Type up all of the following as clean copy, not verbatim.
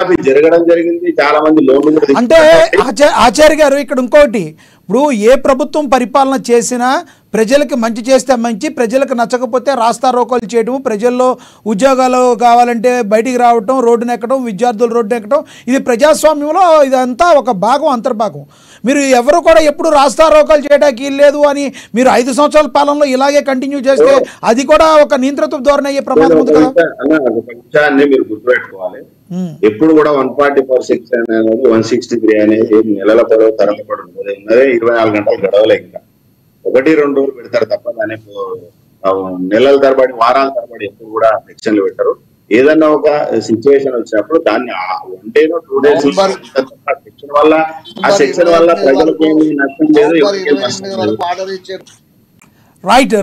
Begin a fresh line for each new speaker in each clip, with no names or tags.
రుణమాఫీ జరగడం జరిగింది, చాలా మంది లోన్లు కూడా.
అంటే ఆచార్య గారు ఇక్కడ ఇంకోటి, ఇప్పుడు ఏ ప్రభుత్వం పరిపాలన చేసినా ప్రజలకు మంచి చేస్తే మంచి, ప్రజలకు నచ్చకపోతే రాస్తా రోకోలు చేయడం, ప్రజల్లో ఉద్యోగాలు కావాలంటే బయటికి రావటం, రోడ్డున ఎక్కడం, విద్యార్థులు రోడ్డున ఎక్కడం, ఇది ప్రజాస్వామ్యంలో ఇదంతా ఒక భాగం, అంతర్భాగం. మీరు ఎవరు కూడా ఎప్పుడు రాస్తా రోకోలు చేయడానికి లేదు అని మీరు 5 సంవత్సరాల పాలనలో ఇలాగే కంటిన్యూ చేస్తే అది కూడా ఒక నియంత్రిత ధోరణి అయ్యే ప్రమాదం ఉంది కదా.
విషయాన్ని మీరు గుర్తుపెట్టుకోవాలి. ఎప్పుడు కూడా 144(6) అనేది 163 అనేది నెలల పొడవు తరలిపడి ఉన్నదే 24 గంటలు గడవలే. ఇంకా 1-2 రోజులు పెడతారు తప్ప దాన్ని నెలల తరబడి వారాల తరబడి ఎప్పుడు కూడా సెక్షన్లు పెట్టరు. ఏదన్నా ఒక సిచ్యువేషన్ వచ్చినప్పుడు దాన్ని 1 day 2 days సెక్షన్ వల్ల ఆ సెక్షన్ వల్ల ప్రజలకు ఏమి నష్టం లేదు.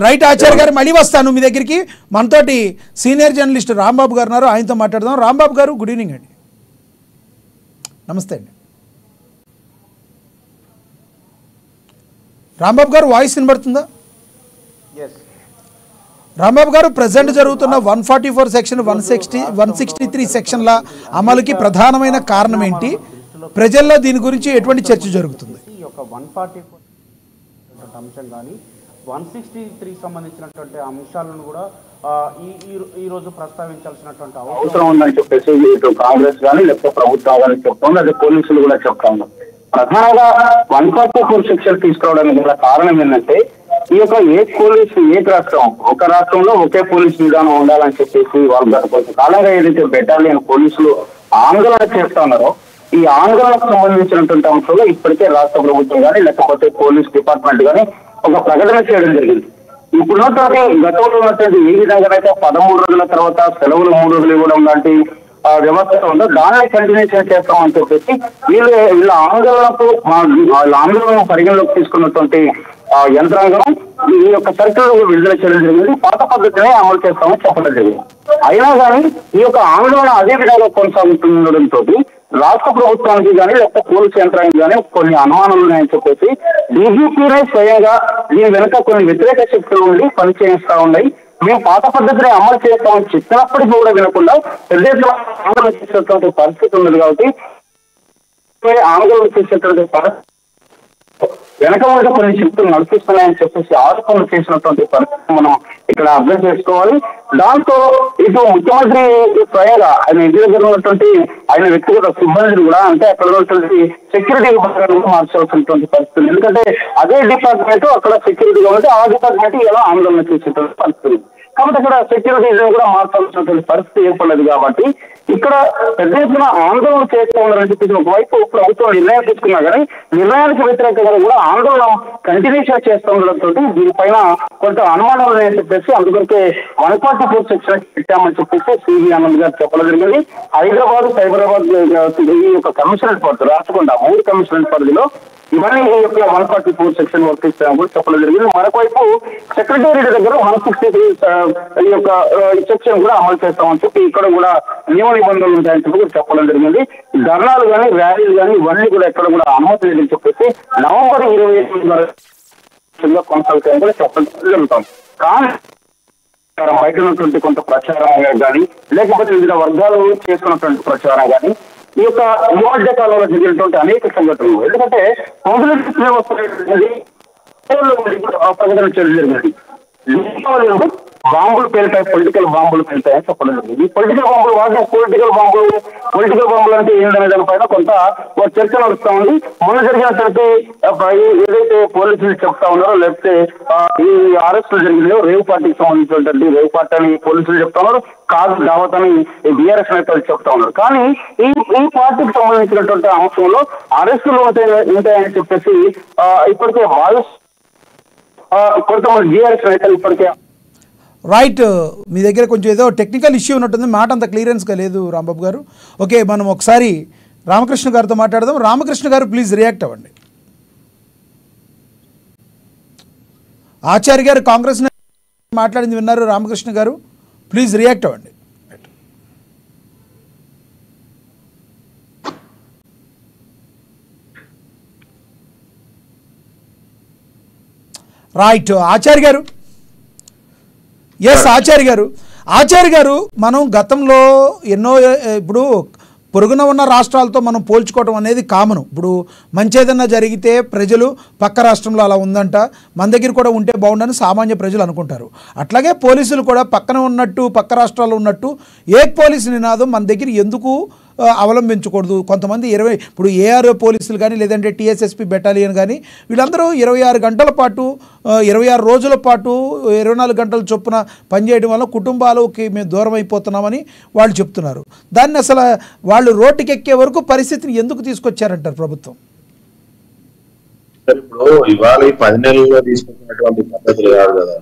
రైట్ ఆచార్య గారు, మళ్ళీ వస్తాను మీ దగ్గరికి. మనతోటి సీనియర్ జర్నలిస్ట్ రాంబాబు గారు ఉన్నారు, ఆయనతో మాట్లాడదాం. రాంబాబు గారు, గుడ్ ఈవినింగ్ అండి. నమస్తే అండి రాంబాబు గారు, వాయిస్ వినబడుతుందా? రాంబాబు గారు, ప్రజెంట్ జరుగుతున్న 144 సెక్షన్ 163 సెక్షన్ల అమలుకి ప్రధానమైన కారణం ఏంటి? ప్రజల్లో దీని గురించి ఎటువంటి చర్చ జరుగుతుంది?
163 సంబంధించినటువంటి అంశాలను కూడా ఈ రోజు ప్రస్తావించాల్సినటువంటి అవసరం ఉందని చెప్పేసి ఇటు కాంగ్రెస్ కానీ లేకపోతే ప్రభుత్వం కానీ చెప్తాం, అదే పోలీసులు కూడా చెప్తాము. ప్రధానంగా 144 సెక్షన్ తీసుకురావడానికి గల కారణం ఏంటంటే, ఈ యొక్క ఏ రాష్ట్రం, ఒక రాష్ట్రంలో ఒకే పోలీసు విధానం ఉండాలని చెప్పేసి వాళ్ళు గత కొంతకాలంగా ఏదైతే బెటాలియన్ పోలీసులు ఆందోళన చేస్తా ఉన్నారో, ఈ ఆందోళనకు సంబంధించినటువంటి అంశంలో ఇప్పటికే రాష్ట్ర ప్రభుత్వం కానీ లేకపోతే పోలీస్ డిపార్ట్మెంట్ కానీ ఒక ప్రకటన చేయడం జరిగింది. ఇప్పుడున్నటువంటి గతంలో ఉన్నటువంటి ఏ విధంగానైతే 13 రోజుల తర్వాత సెలవులు 3 రోజులు ఇవ్వడం లాంటి వ్యవస్థ ఉందో దాన్ని కంటిన్యూషన్ చేస్తామని చెప్పేసి వీళ్ళ ఆందోళన పరిగణలోకి తీసుకున్నటువంటి యంత్రాంగం ఈ యొక్క సర్కిల్ విడుదల చేయడం జరిగింది. పాత పద్ధతినే అమలు చేస్తామని చెప్పడం జరిగింది. అయినా కానీ ఈ యొక్క ఆందోళన అదే విధంగా కొనసాగుతుండడంతో రాష్ట్ర ప్రభుత్వానికి కానీ లేకపోతే పోలీసు యంత్రానికి కానీ కొన్ని అనుమానాలు ఉన్నాయని చెప్పేసి డీజీపీనే స్వయంగా దీని వెనుక కొన్ని వ్యతిరేక శక్తులు ఉండి పనిచేయిస్తా ఉన్నాయి. మేము పాత పద్ధతిని అమలు చేస్తామని చెప్పినప్పటికీ కూడా వినకుండా పెద్ద ఎత్తున ఆందోళన చేసేటువంటి పరిస్థితి ఉన్నది. కాబట్టి ఆందోళన చేసేటువంటి పరిస్థితి వెనక ఉంటే కొన్ని శక్తులు నడిపిస్తున్నాయని చెప్పేసి ఆరోపణలు చేసినటువంటి పరిస్థితి మనం ఇక్కడ అర్థం చేసుకోవాలి. దాంతో ఇటు ముఖ్యమంత్రి స్వయంగా ఆయన ఇంటి దగ్గర ఉన్నటువంటి ఆయన వ్యక్తిగత సిబ్బందిని కూడా, అంటే అక్కడ ఉన్నటువంటి సెక్యూరిటీ విభాగాన్ని మార్చాల్సినటువంటి పరిస్థితి. ఎందుకంటే అదే డిపార్ట్మెంట్ అక్కడ సెక్యూరిటీగా ఉంటే ఆ డిపార్ట్మెంట్ ఎలా ఆందోళన చేసేటువంటి పరిస్థితి. కాబట్టి అక్కడ సెక్యూరిటీ కూడా మార్చాల్సినటువంటి పరిస్థితి ఏర్పడలేదు. కాబట్టి ఇక్కడ పెద్ద ఎత్తున ఆందోళన చేస్తూ ఉన్నారని చెప్పేసి ఒకవైపు ప్రభుత్వం నిర్ణయం తీసుకున్నా కానీ నిర్ణయానికి వ్యతిరేకంగా కూడా ఆందోళన కంటిన్యూషన్ చేస్తూ ఉండడంతో దీనిపైన కొంత అనుమానాలు ఉన్నాయని చెప్పేసి అందుకొరకే 144 సెక్షన్ పెట్టామని చెప్పేసి సివి ఆనంద్ గారు చెప్పడం జరిగింది. హైదరాబాద్, సైబరాబాద్ ఈ యొక్క కమిషనరేట్ పరిధి, రాచకొండ 3 కమిషనరేట్ పరిధిలో ఇవన్నీ ఈ యొక్క 144 సెక్షన్ వర్క్ ఇస్తామని కూడా చెప్పడం జరిగింది. మరొకవైపు సెక్రటేరియట్ దగ్గర 163 ఈ యొక్క సెక్షన్ కూడా అమలు చేస్తామని చెప్పి ఇక్కడ కూడా నియమ నిబంధనలు ఉంటాయని చెప్పి కూడా చెప్పడం జరిగింది. ధర్నాలు కానీ ర్యాలీలు కానీ ఇవన్నీ కూడా ఎక్కడ కూడా అనుమతి లేదని చెప్పేసి నవంబర్ 28 కొనసాగుతాయని కూడా చెప్పడం జరుగుతుంది. కానీ బయట ఉన్నటువంటి కొంత ప్రచారం కానీ లేకపోతే వివిధ వర్గాలు చేసుకున్నటువంటి ప్రచారం కానీ ఈ యొక్క ఈ మధ్య కాలంలో జరిగినటువంటి అనేక సంఘటనలు, ఎందుకంటే ప్రకటన చేయడం జరిగింది. బాంబులు పేలుతాయి, పొలిటికల్ బాంబులు పేలుతాయని చెప్పడం జరిగింది. ఈ పొలిటికల్ బాంబులు వాటి పొలిటికల్ బాంబులు అంటే ఏంటనే దానిపైన కొంత చర్చ నడుస్తా ఉంది. మొన్న జరిగినటువంటి ఏదైతే పోలీసులు చెప్తా ఉన్నారో లేకపోతే ఈ అరెస్టులు జరిగినాయో రేవ్ పార్టీకి సంబంధించినటువంటి రేవ్ పార్టీ అని పోలీసులు చెప్తా ఉన్నారు, కాదు దావత్ అని బీఆర్ఎస్ నేతలు చెప్తా ఉన్నారు. కానీ ఈ పార్టీకి సంబంధించినటువంటి అంశంలో అరెస్టులు ఉంటాయని చెప్పేసి ఇప్పటికే కొంతమంది బీఆర్ఎస్ నేతలు ఇప్పటికే
రైట్. మీ దగ్గర కొంచెం ఏదో టెక్నికల్ ఇష్యూ ఉన్నట్టుంది, మాట అంత క్లియరెన్స్గా లేదు రాంబాబు గారు. ఓకే, మనం ఒకసారి రామకృష్ణ గారితో మాట్లాడదాం. రామకృష్ణ గారు ప్లీజ్ రియాక్ట్ అవ్వండి. ఆచార్య గారు కాంగ్రెస్ మాట్లాడింది విన్నారు, రామకృష్ణ గారు ప్లీజ్ రియాక్ట్ అవ్వండి. రైట్ ఆచార్య గారు. ఎస్ ఆచార్య గారు మనం గతంలో ఎన్నో ఇప్పుడు పొరుగున ఉన్న రాష్ట్రాలతో మనం పోల్చుకోవడం అనేది కామను. ఇప్పుడు మంచి ఏదన్నా జరిగితే ప్రజలు పక్క రాష్ట్రంలో అలా ఉందంట, మన దగ్గర కూడా ఉంటే బాగుండని సామాన్య ప్రజలు అనుకుంటారు. అట్లాగే పోలీసులు కూడా పక్కన ఉన్నట్టు పక్క రాష్ట్రాల్లో ఉన్నట్టు ఏక్ పోలీసు నినాదం మన దగ్గర ఎందుకు అవలంబించకూడదు? కొంతమంది ఇప్పుడు ఏఆర్ పోలీసులు కానీ లేదంటే టీఎస్ఎస్పీ బెటాలియన్ కానీ వీళ్ళందరూ 26 గంటల పాటు 26 రోజుల పాటు 24 గంటల చొప్పున పనిచేయడం వల్ల కుటుంబాలకి మేము దూరం అయిపోతున్నామని వాళ్ళు చెప్తున్నారు. దాన్ని అసలు వాళ్ళు రోడ్డుకెక్కే వరకు పరిస్థితిని ఎందుకు తీసుకొచ్చారంటారు ప్రభుత్వం?
ఇప్పుడు ఇవాళ ఈ 10 నెలల్లో తీసుకున్నటువంటి పద్ధతులు కాదు కదా.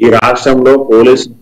ఈ రాష్ట్రంలో పోలీసులు